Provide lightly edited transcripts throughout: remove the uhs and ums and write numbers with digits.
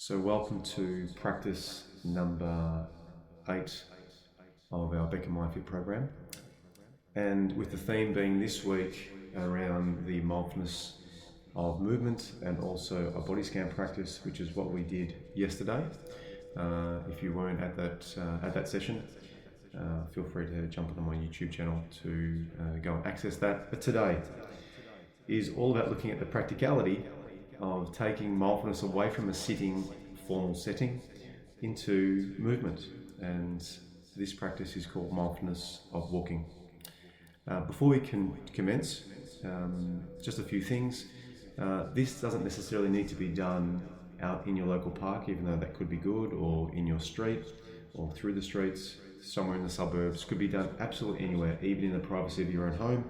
So welcome to practice number 8 of our BECA MINDFIT program, and with the theme being this week around the mindfulness of movement and also a body scan practice, which is what we did yesterday. If you weren't at that session, feel free to jump onto my YouTube channel to go and access that. But today is all about looking at the practicality of taking mindfulness away from a sitting formal setting into movement, and this practice is called Mindfulness of Walking. Before we can commence, just a few things. This doesn't necessarily need to be done out in your local park, even though that could be good, or in your street or through the streets, somewhere in the suburbs. Could be done absolutely anywhere, even in the privacy of your own home,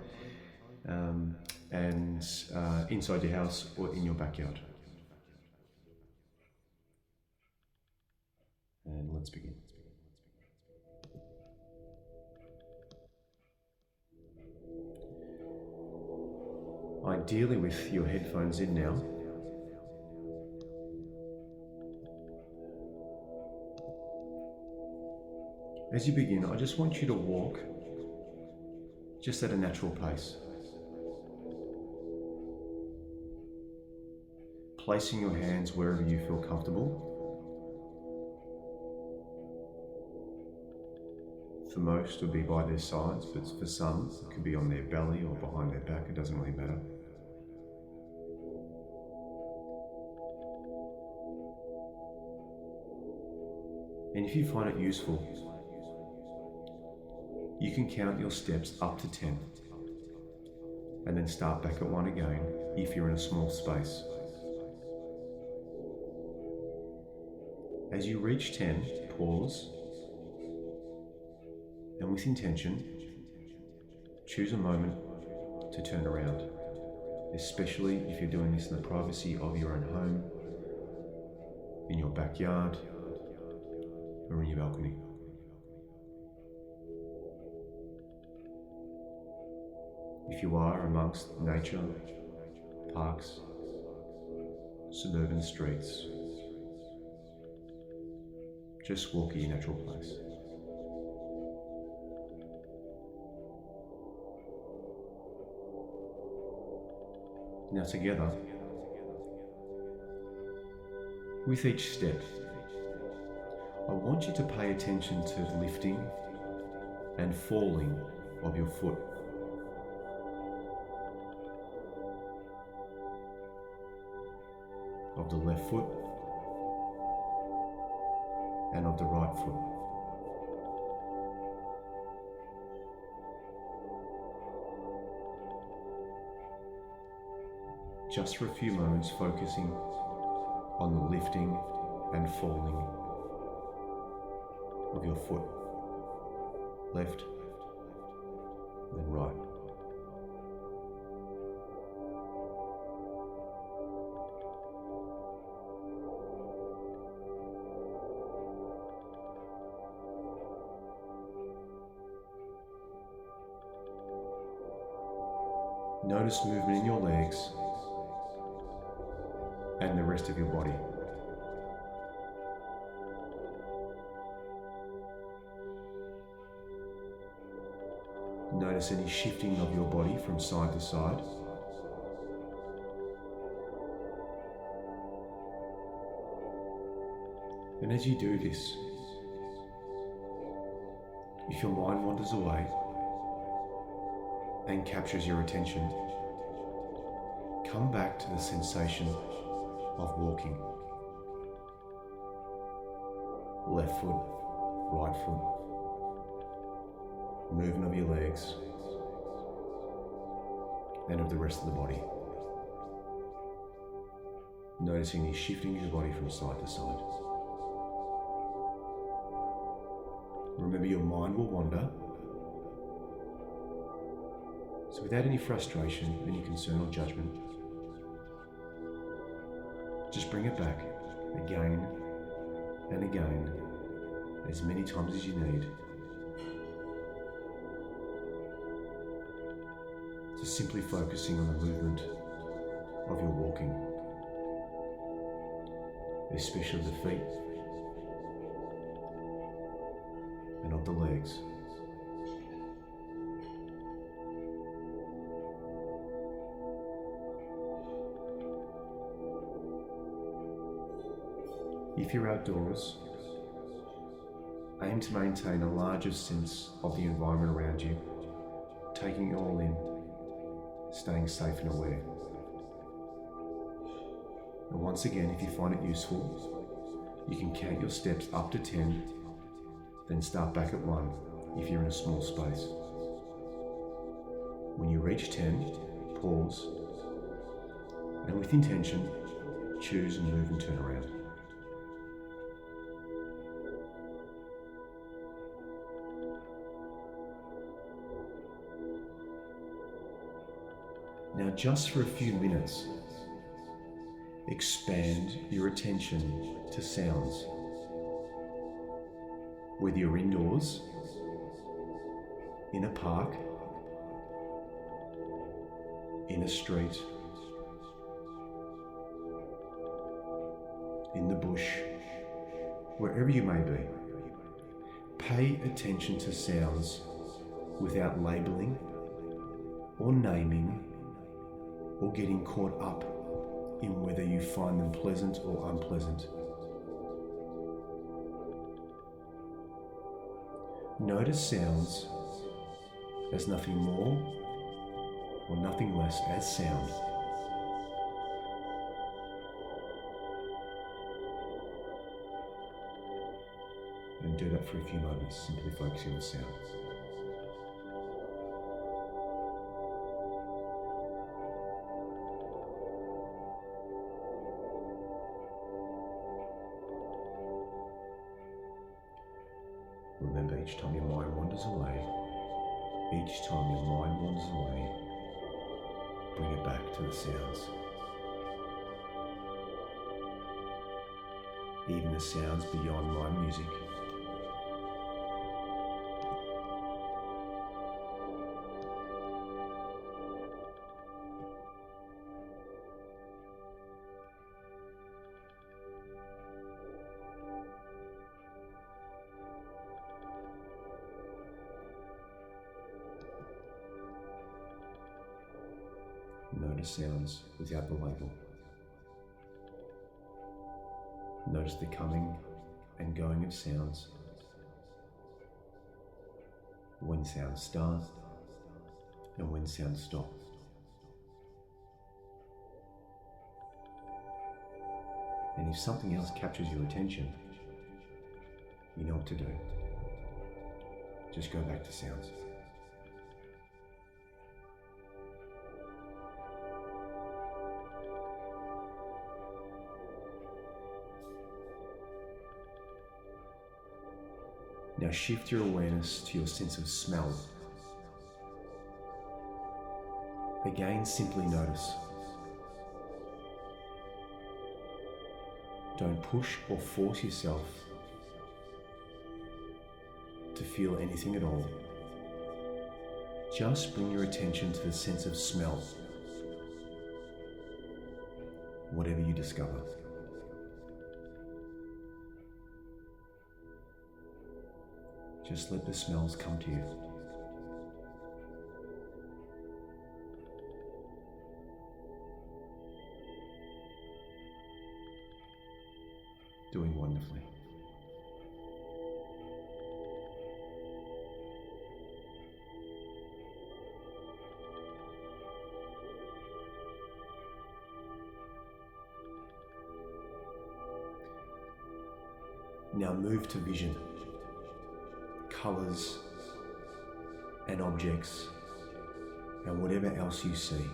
and inside your house or in your backyard. And let's begin. Ideally with your headphones in now. As you begin, I just want you to walk just at a natural pace. Placing your hands wherever you feel comfortable. For most, it would be by their sides, but for some, it could be on their belly or behind their back. It doesn't really matter. And if you find it useful, you can count your steps up to 10 and then start back at 1 again if you're in a small space. As you reach 10, pause, and with intention, choose a moment to turn around, especially if you're doing this in the privacy of your own home, in your backyard, or in your balcony. If you are amongst nature, parks, suburban streets, just walk at your natural pace. Now together, with each step, I want you to pay attention to the lifting and falling of your foot. Of the left foot and of the right foot. Just for a few moments, focusing on the lifting and falling of your foot, left, then right. Notice movement in your legs and the rest of your body. Notice any shifting of your body from side to side. And as you do this, if your mind wanders away and captures your attention, come back to the sensation of walking. Left foot, right foot, movement of your legs and of the rest of the body. Noticing the shifting of your body from side to side. Remember, your mind will wander, so without any frustration, any concern or judgment, just bring it back again and again, as many times as you need, to simply focusing on the movement of your walking. especially the feet and of the legs. If you're outdoors, aim to maintain a larger sense of the environment around you, taking it all in, staying safe and aware. And once again, if you find it useful, you can count your steps up to 10, then start back at 1 if you're in a small space. When you reach 10, pause, and with intention, choose and move and turn around. Now, just for a few minutes, expand your attention to sounds. Whether you're indoors, in a park, in a street, in the bush, wherever you may be, pay attention to sounds without labeling or naming or getting caught up in whether you find them pleasant or unpleasant. Notice sounds as nothing more or nothing less as sound. And do that for a few moments, simply focusing on the sound. Remember, each time your mind wanders away, bring it back to the sounds. Even the sounds beyond my music. Notice sounds without the label. Notice the coming and going of sounds. When sounds start and when sounds stop. And if something else captures your attention, you know what to do. Just go back to sounds. Now shift your awareness to your sense of smell. Again, simply notice. Don't push or force yourself to feel anything at all. Just bring your attention to the sense of smell, whatever you discover. Just let the smells come to you. Doing wonderfully. Now move to vision. Colours and objects and whatever else you see.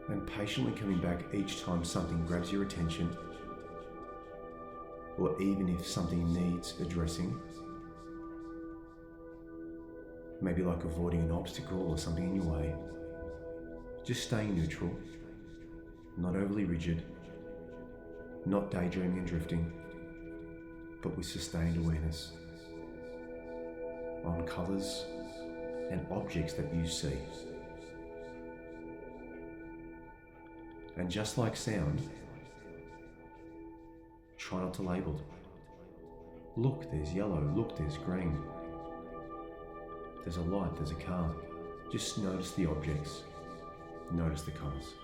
And patiently coming back each time something grabs your attention, or even if something needs addressing, maybe like avoiding an obstacle or something in your way, just staying neutral, not overly rigid, not daydreaming and drifting, but with sustained awareness on colours and objects that you see. And just like sound, try not to label. Look, there's yellow. Look, there's green. There's a light, there's a car. Just notice the objects. Notice the colours.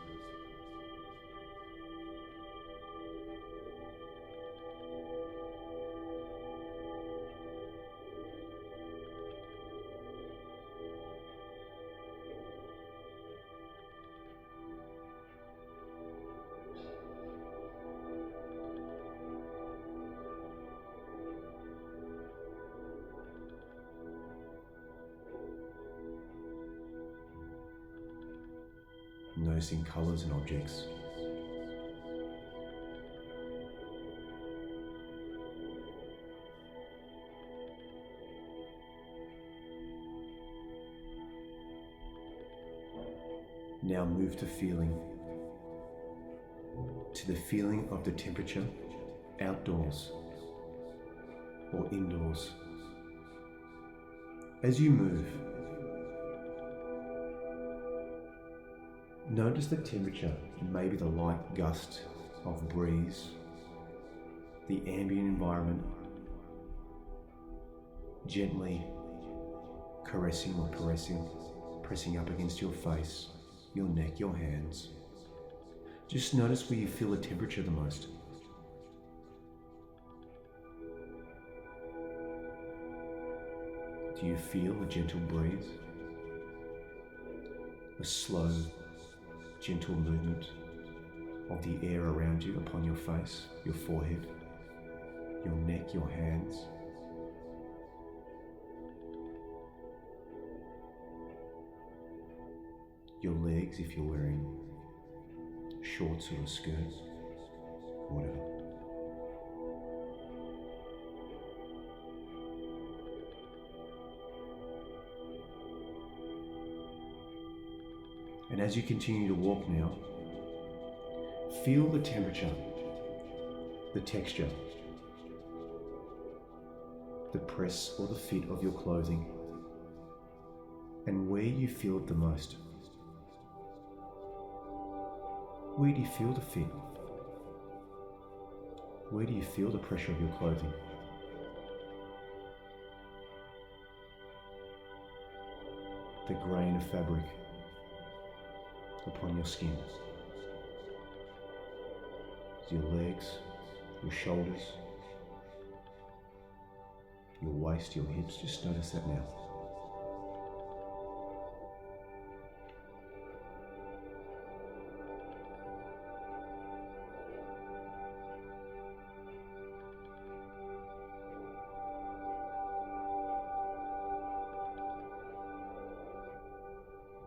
Noticing colours and objects. Now move to feeling, to the feeling of the temperature outdoors or indoors. As you move, notice the temperature, maybe the light gust of breeze, the ambient environment, gently caressing or pressing up against your face, your neck, your hands. Just notice where you feel the temperature the most. Do you feel a gentle breeze? A slow, gentle movement of the air around you upon your face, your forehead, your neck, your hands. Your legs if you're wearing shorts or a skirt, whatever. And as you continue to walk now, feel the temperature, the texture, the press or the fit of your clothing, and where you feel it the most. Where do you feel the fit? Where do you feel the pressure of your clothing? The grain of fabric upon your skin. Your legs, your shoulders, your waist, your hips, just notice that now.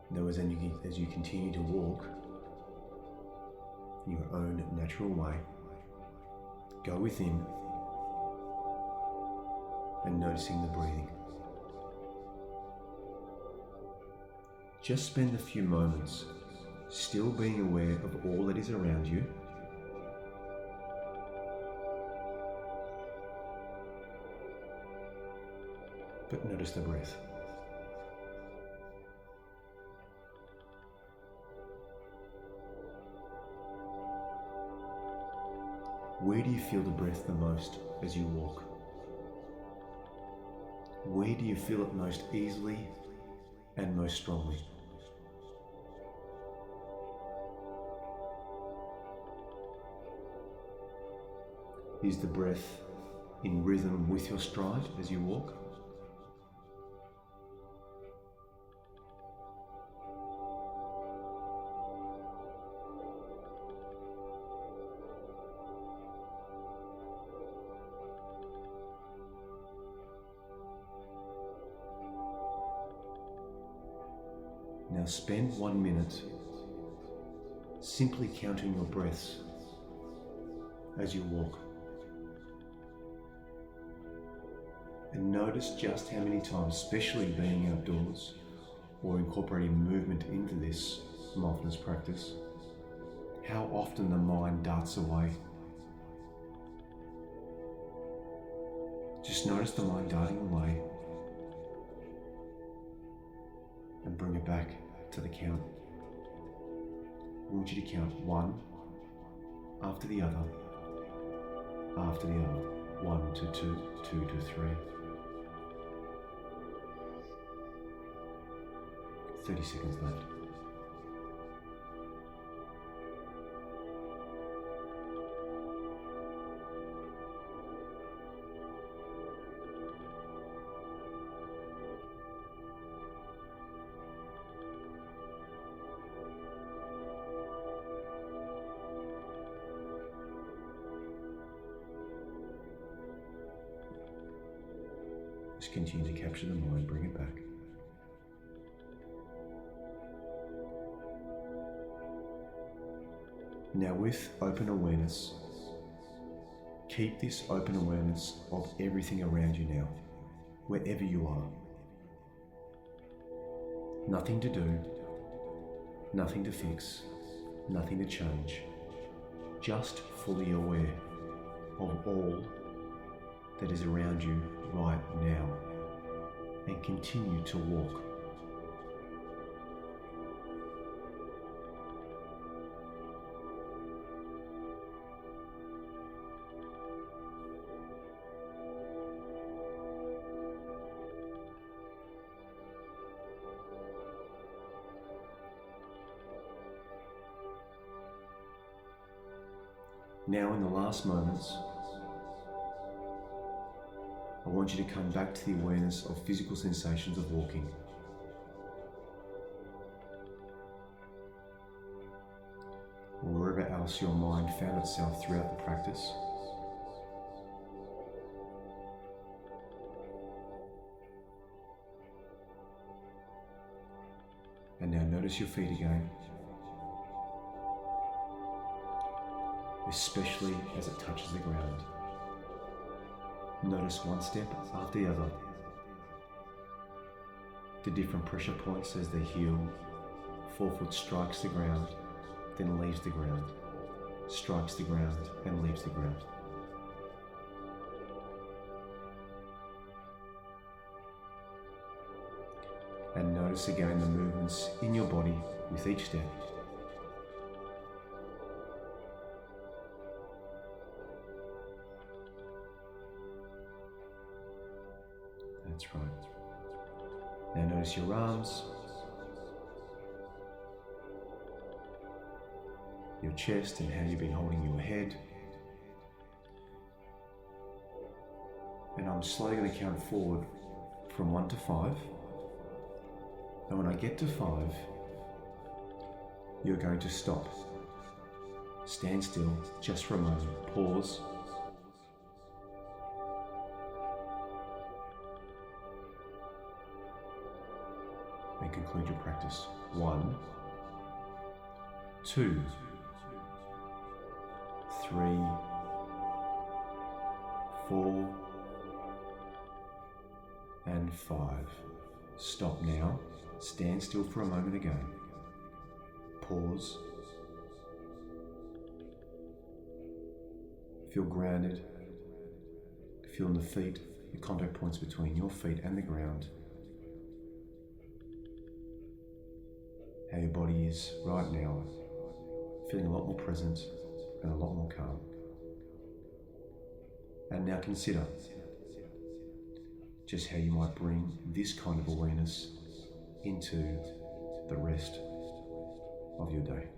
Now as you continue to walk in your own natural way, go within and noticing the breathing. Just spend a few moments still being aware of all that is around you, but notice the breath. Where do you feel the breath the most as you walk? Where do you feel it most easily and most strongly? Is the breath in rhythm with your stride as you walk? Now spend 1 minute simply counting your breaths as you walk. And notice just how many times, especially being outdoors or incorporating movement into this mindfulness practice, how often the mind darts away. Just notice the mind darting away and bring it back to the count. I want you to count one after the other, after the other. 1 to 2, 2 to 3. 30 seconds left. Just continue to capture the mind, bring it back. Now with open awareness, keep this open awareness of everything around you now, wherever you are. Nothing to do, nothing to fix, nothing to change. Just fully aware of all that is around you right now, and continue to walk. Now in the last moments, I want you to come back to the awareness of physical sensations of walking. Or wherever else your mind found itself throughout the practice. And now notice your feet again, especially as it touches the ground. Notice one step after the other, the different pressure points as the heel, forefoot strikes the ground, then leaves the ground, strikes the ground and leaves the ground. And notice again the movements in your body with each step. That's right. Now notice your arms, your chest and how you've been holding your head. And I'm slowly going to count forward from 1 to 5. And when I get to 5, you're going to stop. Stand still just for a moment. Pause. And conclude your practice. 1, 2, 3, 4, and 5. Stop now. Stand still for a moment again. Pause. Feel grounded. Feel in the feet, the contact points between your feet and the ground. How your body is right now, feeling a lot more present and a lot more calm. And now consider just how you might bring this kind of awareness into the rest of your day.